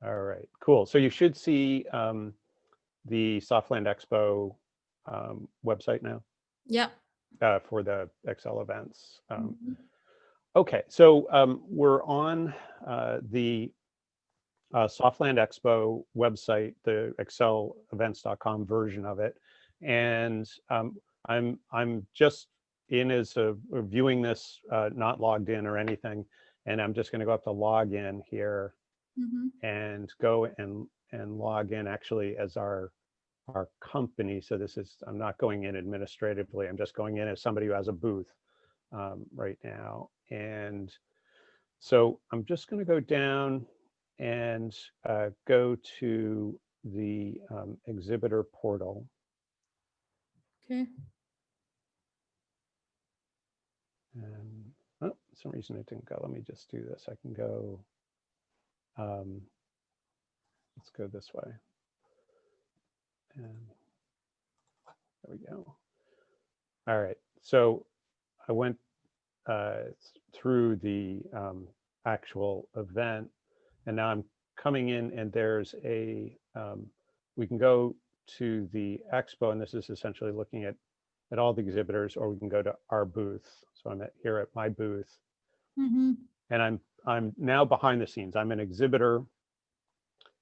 All right, cool. So you should see the Softland Expo website now Yeah. for the Excel events. Mhm. Okay, so we're on the Softland Expo website, the excelevents.com version of it, and I'm just in as viewing this, not logged in or anything, and I'm just going to go up to login here Mhm. and go and log in actually as our company. So this is, I'm not going in administratively, I'm just going in as somebody who has a booth right now. And so I'm just going to go down and go to the exhibitor portal. Okay. And oh, for some reason it didn't go. Let me just do this. I can go, let's go this way. And there we go. All right. So I went through the actual event, and now I'm coming in, and there's a, we can go to the expo, and this is essentially looking at all the exhibitors, or we can go to our booth. So I'm here at my booth, Mhm. and I'm now behind the scenes. I'm an exhibitor,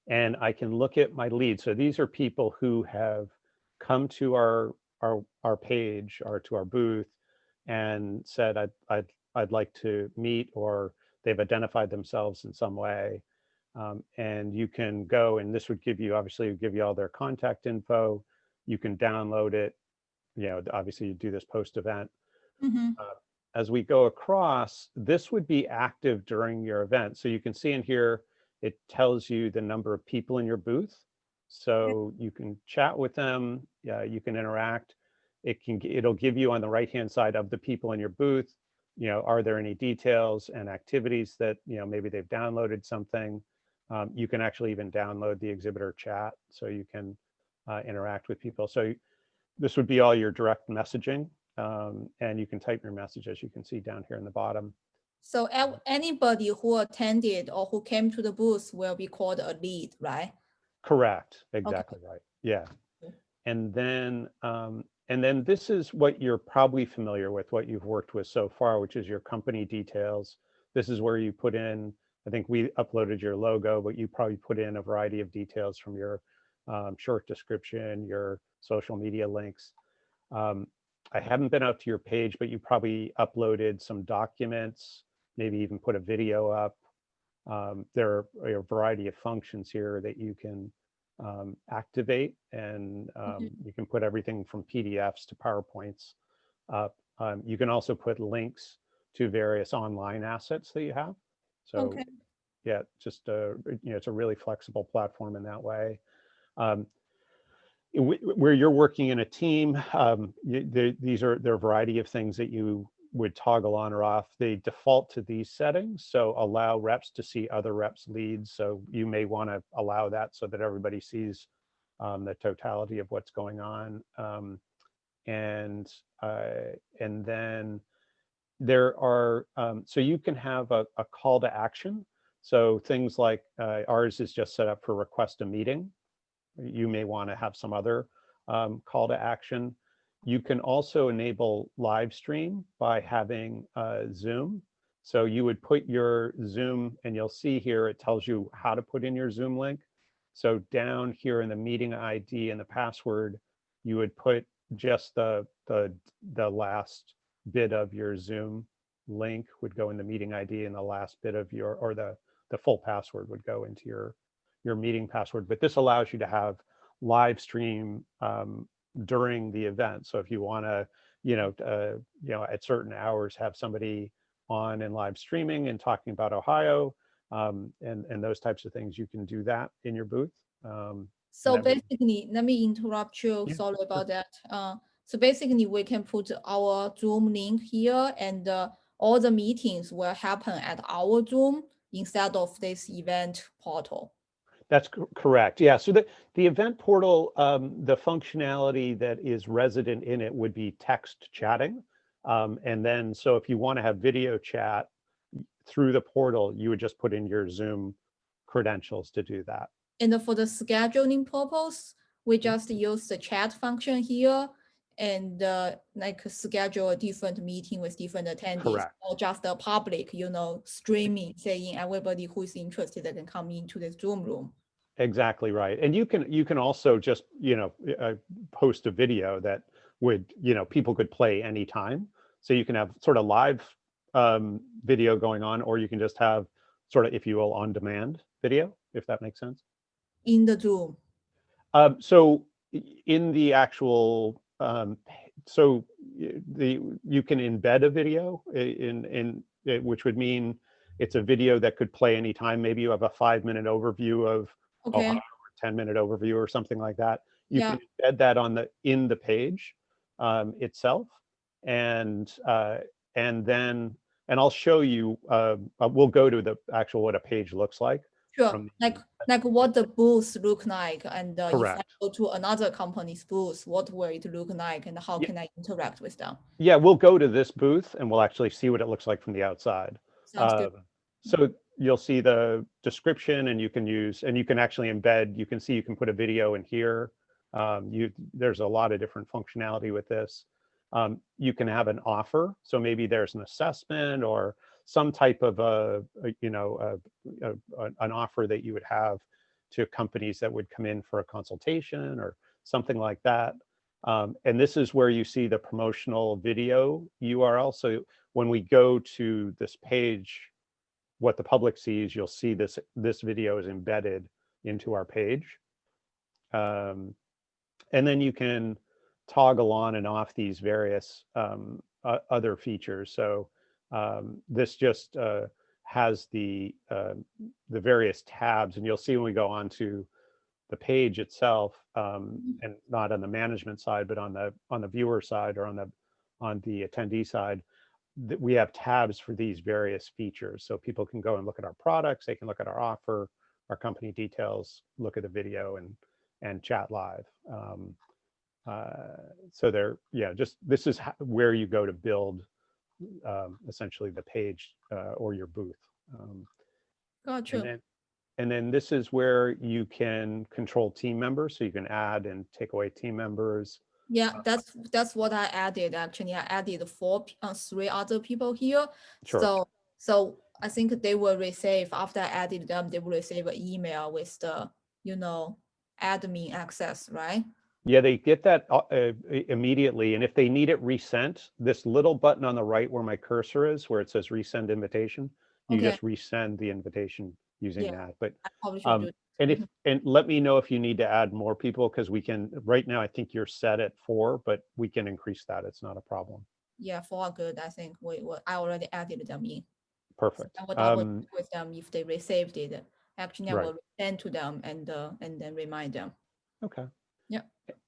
and I can look at my leads. So these are people who have come to our page or to our booth and said, I'd like to meet, or they've identified themselves in some way. And you can go, and this would give you, obviously give you all their contact info. You can download it. You know, obviously you do this post event. Mhm. As we go across, this would be active during your event. So you can see in here, it tells you the number of people in your booth. So you can chat with them, you can interact. It'll give you on the right-hand side of the people in your booth, you know, are there any details and activities that, you know, maybe they've downloaded something. You can actually even download the exhibitor chat so you can interact with people. So this would be all your direct messaging, and you can type your message, as you can see down here in the bottom. So anybody who attended or who came to the booth will be called a lead, right? Correct, Okay. exactly right. Yeah. And then this is what you're probably familiar with, what you've worked with so far, which is your company details. This is where you put in, I think we uploaded your logo, but you probably put in a variety of details from your short description, your social media links. I haven't been out to your page, but you probably uploaded some documents, maybe even put a video up. There are a variety of functions here that you can activate, and you can put everything from PDFs to PowerPoints up. You can also put links to various online assets that you have. So Okay. yeah, just you know, it's a really flexible platform in that way. Where you're working in a team, there are a variety of things that you would toggle on or off. They default to these settings, so allow reps to see other reps' leads. So you may want to allow that so that everybody sees the totality of what's going on. And then there are, so you can have a call to action. So things like ours is just set up for request a meeting. You may want to have some other call to action. You can also enable live stream by having Zoom. So you would put your Zoom, and you'll see here, it tells you how to put in your Zoom link. So down here in the meeting ID and the password, you would put just the last bit of your Zoom link would go in the meeting ID, and the last bit of your, or the full password would go into your meeting password. But this allows you to have live stream during the event. So if you want to, you know, at certain hours have somebody on and live streaming and talking about Ohio, and those types of things, you can do that in your booth. So basically, let me interrupt you. Yeah, Sorry sure. about that. So basically, we can put our Zoom link here, and all the meetings will happen at our Zoom instead of this event portal. That's correct. Yeah. So the event portal, the functionality that is resident in it would be text chatting. And then, so if you want to have video chat through the portal, you would just put in your Zoom credentials to do that. And for the scheduling purpose, we just use the chat function here and like schedule a different meeting with different attendees, Correct. or just a public, streaming, saying everybody who is interested can come into the Zoom room. Exactly right. And you can also just, post a video that would, people could play anytime. So you can have sort of live video going on, or you can just have sort of, if you will, on demand video, if that makes sense. In the Zoom. So in the actual, you can embed a video in which would mean it's a video that could play anytime. Maybe you have a 5-minute overview of Okay. Ohio, or 10-minute overview or something like that. You Yeah. can embed that in the page itself, and I'll show you. We'll go to the actual what a page looks like. Sure. Like what the booth look like, and if I Correct. go to another company's booth, what will it look like, and how can I interact with them? Yeah, we'll go to this booth and we'll actually see what it looks like from the outside. Sounds good. So you'll see the description, and you can actually embed. You can see you can put a video in here. There's a lot of different functionality with this. You can have an offer. So maybe there's an assessment or some type of an offer that you would have to companies that would come in for a consultation or something like that. And this is where you see the promotional video URL. So when we go to this page, what the public sees, you'll see this video is embedded into our page. And then you can toggle on and off these various other features. So this just has the various tabs, and you'll see when we go on to the page itself, and not on the management side, but on the viewer side, or on the attendee side, that we have tabs for these various features. So people can go and look at our products, they can look at our offer, our company details, look at the video, and chat live. So this is where you go to build essentially the page or your booth. Gotcha. And then this is where you can control team members. So you can add and take away team members. Yeah, that's what I added. Actually, I added 3 other people here. Sure. So I think they will receive, after I added them, they will receive an email with the admin access, right? Yeah, they get that immediately. And if they need it resent, this little button on the right where my cursor is, where it says resend invitation, you just resend the invitation using that. But I probably should do it. and let me know if you need to add more people, because we can. Right now, I think you're set at 4, but we can increase that. It's not a problem. Yeah, 4 are good. I think I already added them in. Perfect. So I will double check with them if they received it. Actually, I Right. will send to them and then remind them. Okay. Yeah.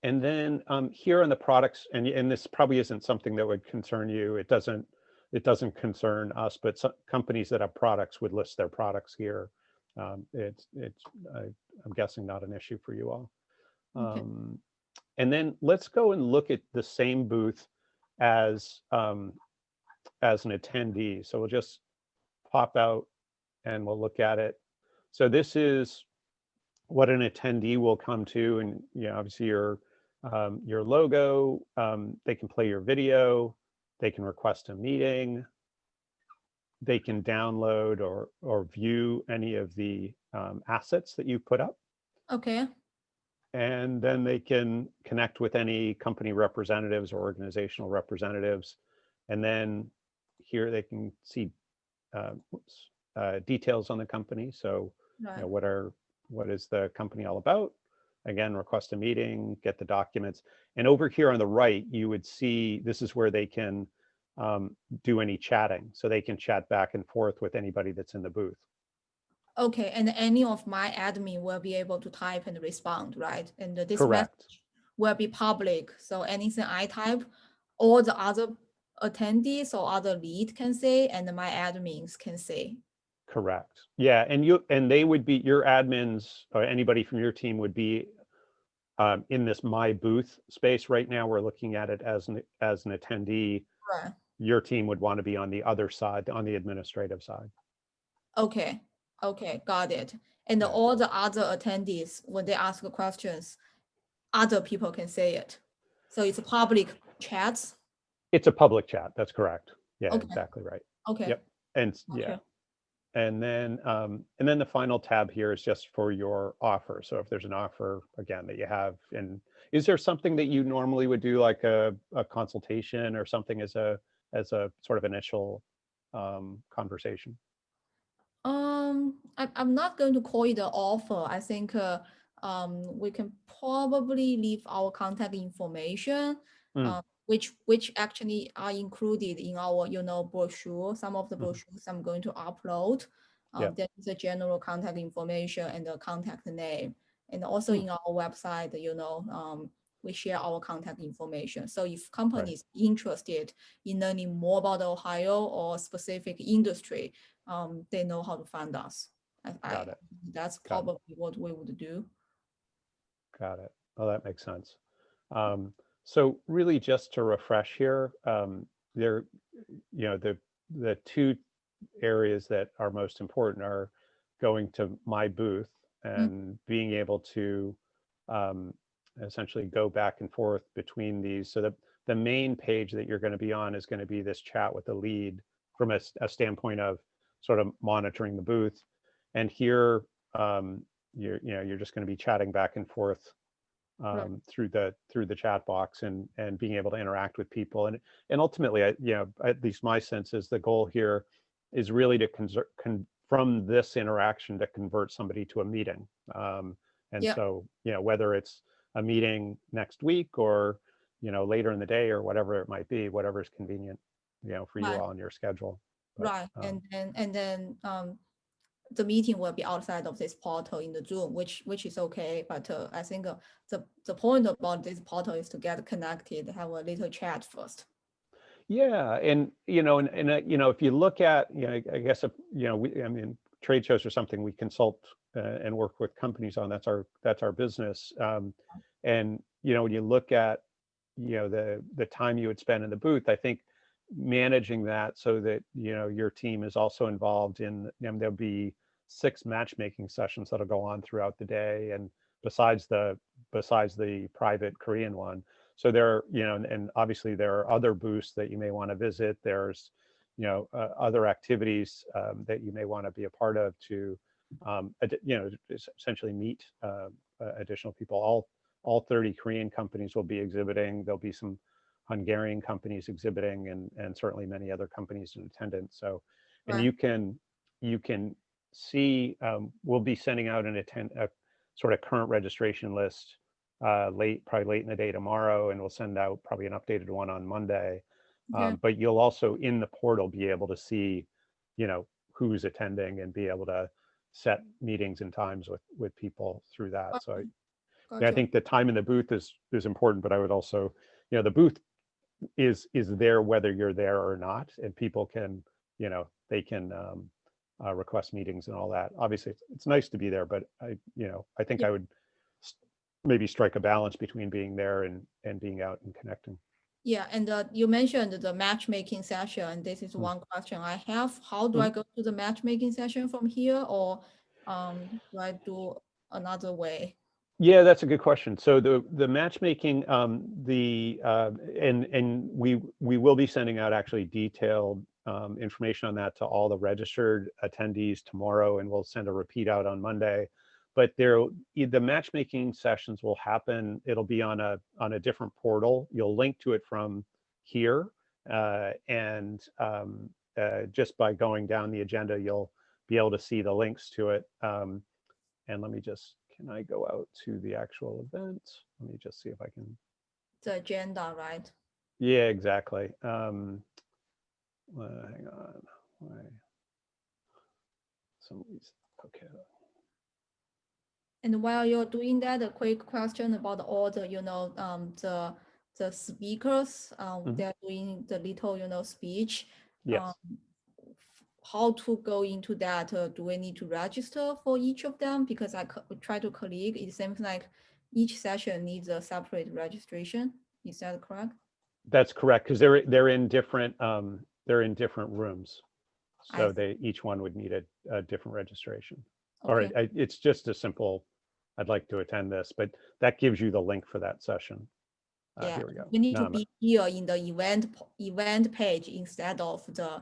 And then here on the products, and this probably isn't something that would concern you. It doesn't concern us, but some companies that have products would list their products here. I'm guessing not an issue for you all. Okay. And then let's go and look at the same booth as an attendee. So we'll just pop out and we'll look at it. So this is what an attendee will come to, and obviously your logo. They can play your video. They can request a meeting. They can download or view any of the assets that you put up. Okay. And then they can connect with any company representatives or organizational representatives. And then here they can see details on the company. So Right. what is the company all about? Again, request a meeting, get the documents. And over here on the right, you would see this is where they can do any chatting. So they can chat back and forth with anybody that's in the booth. Okay, and any of my admin will be able to type and respond, right? And this Correct. message will be public. So anything I type, all the other attendees or other lead can say, and my admins can say. Correct. Yeah, and they would be your admins, or anybody from your team would be in this my booth space right now. We're looking at it as an attendee. Right. Your team would want to be on the other side, on the administrative side. Okay. Okay, got it. And Yeah. all the other attendees, when they ask questions, other people can say it. So it's a public chats. It's a public chat. That's correct. Yeah, Okay, exactly right. okay, Yep. And yeah. gotcha. And then the final tab here is just for your offer. So if there's an offer again that you have, and is there something that you normally would do, like a consultation or something as a sort of initial conversation? I'm not going to call it an offer. I think we can probably leave our contact information, Mm, which actually are included in our, brochure. Some of the mhm. brochures I'm going to upload. Yeah. There is a general contact information and a contact name. And also Mm, in our website, we share our contact information. So if right. companies interested in learning more about Ohio or specific industry, they know how to find us. Got it. That's Got it. probably what we would do. Got it. Oh, that makes sense. So really, just to refresh here, there, the two areas that are most important are going to my booth Mm, and being able to um, essentially go back and forth between these. So the main page that you're going to be on is going to be this chat with the lead from a standpoint of sort of monitoring the booth. And here, you're just going to be chatting back and forth right, through the chat box and being able to interact with people. And ultimately, at least my sense is the goal here is really to from this interaction to convert somebody to a meeting. And yeah, so, whether it's a meeting next week or, later in the day or whatever it might be, whatever is convenient, for you right, all on your schedule. But right. And then the meeting will be outside of this portal in the Zoom, which is okay. But I think the point about this portal is to get connected, have a little chat first. yeah, and if you look at, I guess if, I mean, trade shows are something we consult and work with companies on. That's our business. And when you look at the time you would spend in the booth, I think managing that so that your team is also involved in, there'll be 6 matchmaking sessions that'll go on throughout the day, and besides the private Korean one. So there, and obviously there are other booths that you may want to visit. There's, other activities that you may want to be a part of to, essentially meet additional people. All 30 Korean companies will be exhibiting. There'll be some Hungarian companies exhibiting, and certainly many other companies in attendance. So, and Right, you can see, we'll be sending out a sort of current registration list probably late in the day tomorrow, and we'll send out probably an updated one on Monday. okay, But you'll also in the portal be able to see, who's attending and be able to set meetings and times with people through that. So okay, I gotcha. think the time in the booth is important, but I would also, the booth is there whether you're there or not, and people can, they can request meetings and all that. Obviously, it's nice to be there, but I think Yeah, I would maybe strike a balance between being there and being out and connecting. yeah. And you mentioned the matchmaking session, and this is Mm. one question I have. How do I Mhm. go to the matchmaking session from here, or do I do another way? Yeah, that's a good question. So the matchmaking, and we will be sending out actually detailed information on that to all the registered attendees tomorrow, and we'll send a repeat out on Monday. But the matchmaking sessions will happen. It'll be on a different portal. You'll link to it from here, and just by going down the agenda, you'll be able to see the links to it. And can I go out to the actual event? Let me just see if I can. The agenda, right? Yeah, exactly. Hang on. Why? Okay. And while you're doing that, a quick question about all the, the speakers, Mhm. they're doing the little, speech. Um, Yes, how to go into that? Do we need to register for each of them? Because I try to click, it seems like each session needs a separate registration. Is that correct? that's correct, because they're in different rooms. So each one would need a different registration. All Okay. right, it's just a simple, I'd like to attend this, but that gives you the link for that session. Yeah, Here we go. you need to Now be here in the event page instead of the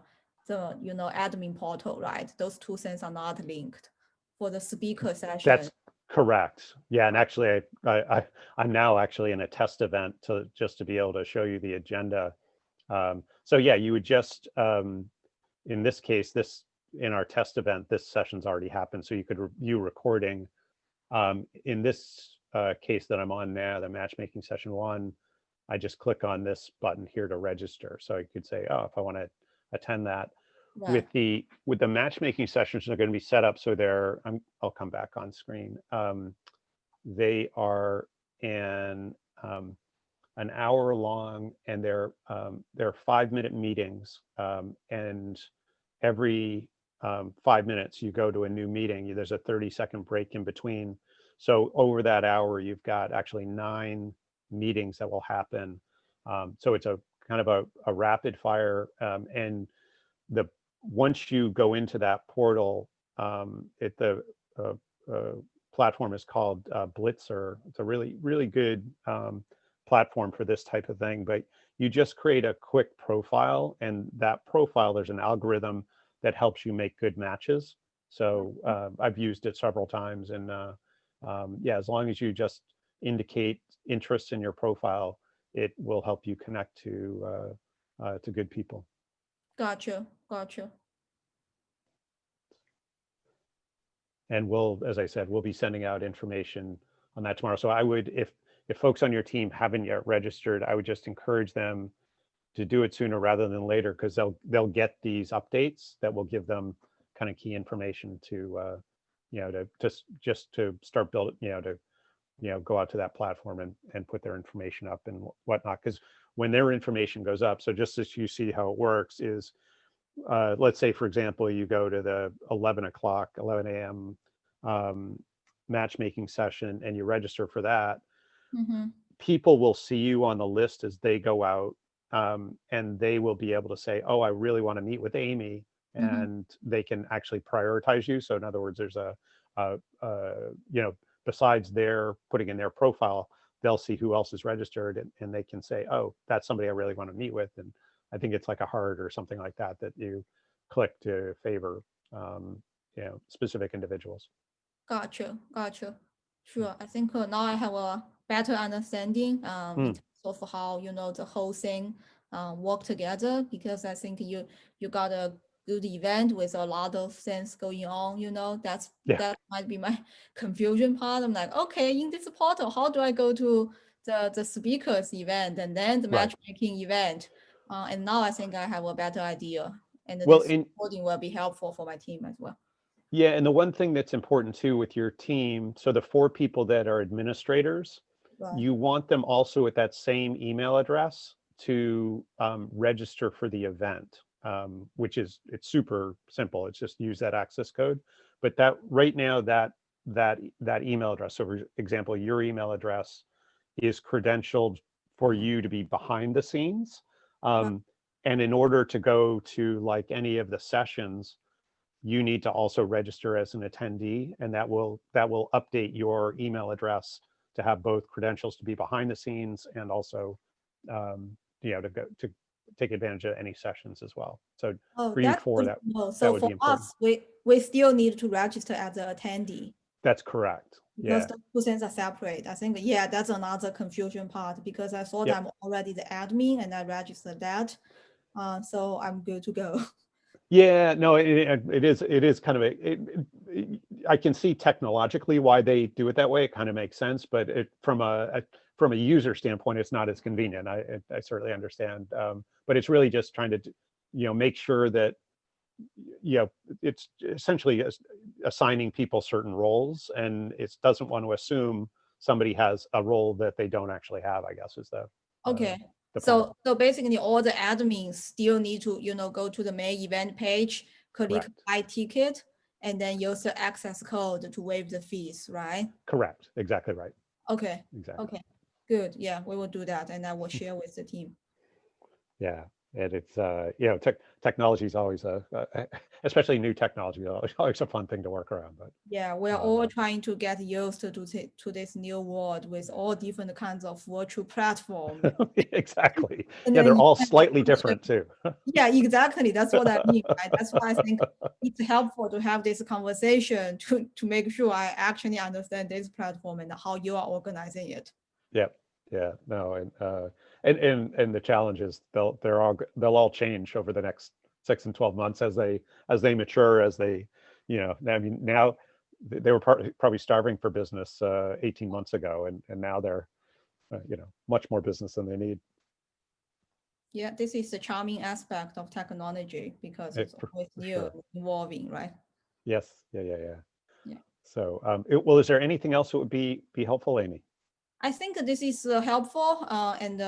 admin portal, right? Those two things are not linked for the speaker session. That's correct. Yeah, and actually, I'm now actually in a test event just to be able to show you the agenda. So yeah, you would just in this case, in our test event, this session's already happened, so you could view recording. In this case that I'm on now, the matchmaking session 1, I just click on this button here to register. So you could say, oh, if I want to attend that. Right. With the matchmaking sessions, they're going to be set up so I'll come back on screen. They are an hour long, and they're 5-minute meetings, and every 5 minutes you go to a new meeting. There's a 30-second break in between. So over that hour, you've got actually 9 meetings that will happen. So it's a kind of a rapid fire, and once you go into that portal, the platform is called Blitzer. It's a really, really good platform for this type of thing. But you just create a quick profile, and that profile, there's an algorithm that helps you make good matches. So I've used it several times, and yeah, as long as you just indicate interest in your profile, it will help you connect to good people. Gotcha. And as I said, we'll be sending out information on that tomorrow. So I would, if folks on your team haven't yet registered, I would just encourage them to do it sooner rather than later, because they'll get these updates that will give them kind of key information to start building, to go out to that platform and put their information up and whatnot. Because when their information goes up, so just as you see how it works is, let's say, for example, you go to the 11 a.m. Matchmaking session and you register for that. Mm-hmm. People will see you on the list as they go out, and they will be able to say, oh, I really want to meet with Amy, and they can actually prioritize you. So in other words, there's besides their putting in their profile, they'll see who else is registered, and they can say, oh, that's somebody I really want to meet with. And I think it's like a heart or something like that you click to favor specific individuals. Gotcha. Sure. I think now I have a better understanding in terms of how the whole thing work together, because I think you got a good event with a lot of things going on. That might be my confusion part. I'm like, okay, in this portal, how do I go to the speakers event and then the matchmaking event? And now I think I have a better idea, and this recording will be helpful for my team as well. Yeah, and the one thing that's important too with your team, so the 4 people that are administrators, you want them also at that same email address to register for the event, which it's super simple. It's just use that access code. But that right now, that email address, so for example, your email address is credentialed for you to be behind the scenes. And in order to go to like any of the sessions, you need to also register as an attendee, and that will update your email address to have both credentials to be behind the scenes and also to take advantage of any sessions as well. So for you 4, that would be important. Us, we still need to register as an attendee. That's correct. Because the 2 things are separate. I think, that's another confusion part, because I thought I'm already the admin and I registered that. So I'm good to go. Yeah, no, it is kind of I can see technologically why they do it that way. It kind of makes sense, but from a user standpoint, it's not as convenient. I certainly understand, but it's really just trying to make sure that it's essentially assigning people certain roles, and it doesn't want to assume somebody has a role that they don't actually have, I guess, is the okay. So basically all the admins still need to, go to the main event page, click buy ticket, and then use the access code to waive the fees, right? Correct. Exactly right. Okay. Exactly. Okay. Good. Yeah, we will do that, and I will share with the team. Yeah. And it's technology is always especially new technology, always a fun thing to work around. But yeah, we're all trying to get used to this new world with all different kinds of virtual platforms. exactly. And Yeah, then they're you all have a slightly question. different too. Yeah, exactly. That's what I mean, right? That's why I think it's helpful to have this conversation to make sure I actually understand this platform and how you are organizing it. Yeah, yeah, no, and the challenge is they'll all change over the next 6 and 12 months as they mature, as they, I mean, now they were probably starving for business 18 months ago, and now they're much more business than they need. Yeah, this is the charming aspect of technology because it's For, always for new sure. and evolving, right? Yes, yeah. Yeah. So, well, is there anything else that would be helpful, Amy? I think this is helpful and